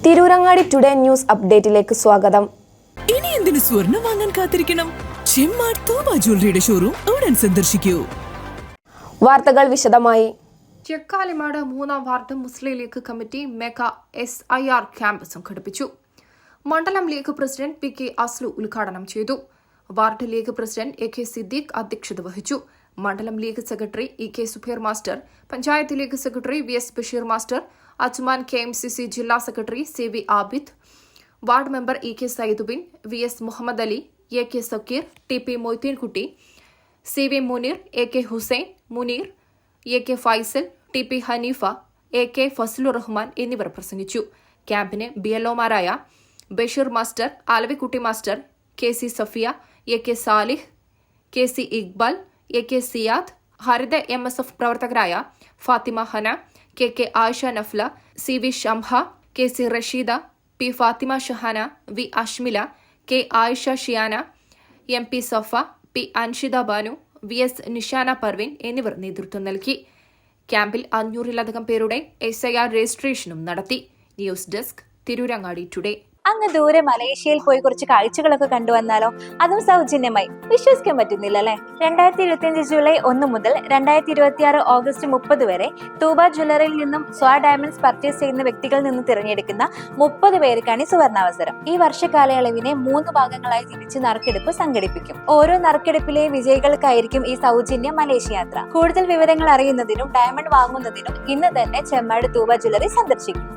Tirurangadi today news അപ്ഡേറ്റിലേക്ക് സ്വാഗതം. ഇനി എന്തിനു സ്വർണം വാങ്ങാൻ കാത്തിരിക്കണം? ചെമ്മാട് തൂബ ജ്വല്ലറിയുടെ ഷോറൂം ഉടൻ സന്ദർശിക്കൂ. വാർത്തകൾ വിശദമായി. ചെക്കാലിമാട് 3-ാം ward Muslim League committee mega SIR camp സംഘടിപ്പിച്ചു. മണ്ഡലം League president P K Aslu ഉദ്ഘാടനം ചെയ്തു. Ward League president AK Siddique അധ്യക്ഷത വഹിച്ചു. മണ്ഡലം League secretary EK Subair master, panchayat League secretary VS Basheer master, Ajman KMCC ജില്ലാ secretary CV Abid, ward member EK Saidubin, VS Muhammad Ali, AK Sakkeer, TP Moideenkutty, CV Muneer, AK Hussain, Muneer, AK Faisal, TP Haneefa, AK Fazlur Rahman എന്നിവർ പ്രസംഗിച്ചു. ക്യാമ്പിന് BLOമാരായ Basheer master, Alavikutty master, KC Safiya, AK Salih, KC Iqbal, AK Siyad, Haritha MSF പ്രവർത്തകരായ Fathima Hana, KK Ayisha Nafla, CV ഷംഹ, KC Rasheeda, P Fathima Shahana, V അഷ്മില, K Ayisha Shiyana, MP സഫ, P Anshida Banu, VS Nishana Parveen എന്നിവർ നേതൃത്വം നൽകി. ക്യാമ്പിൽ 500-ലധികം പേരുടെ SIR രജിസ്ട്രേഷനും നടത്തി. News desk, Tirurangadi today. അങ്ങ് ദൂരെ മലേഷ്യയിൽ പോയി കുറച്ച് കാഴ്ചകളൊക്കെ കണ്ടുവന്നാലോ? അതും സൗജന്യമായി. വിശ്വസിക്കാൻ പറ്റുന്നില്ല അല്ലെ? 2025 ജൂലൈ 1 മുതൽ 2026 ഓഗസ്റ്റ് 30 വരെ തൂബ ജ്വല്ലറിയിൽ നിന്നും സ്വാ ഡയമണ്ട്സ് പർച്ചേസ് ചെയ്യുന്ന വ്യക്തികളിൽ നിന്ന് തിരഞ്ഞെടുക്കുന്ന 30 പേർക്കാണ് ഈ സുവർണാവസരം. ഈ വർഷകാലയളവിനെ 3 ഭാഗങ്ങളായി തിരിച്ച് നറുക്കെടുപ്പ് സംഘടിപ്പിക്കും. ഓരോ നറുക്കെടുപ്പിലെയും വിജയികൾക്കായിരിക്കും ഈ സൗജന്യ മലേഷ്യ യാത്ര. കൂടുതൽ വിവരങ്ങൾ അറിയുന്നതിനും ഡയമണ്ട് വാങ്ങുന്നതിനും ഇന്ന് തന്നെ ചെമ്മാട് തൂബ ജ്വല്ലറി സന്ദർശിക്കും.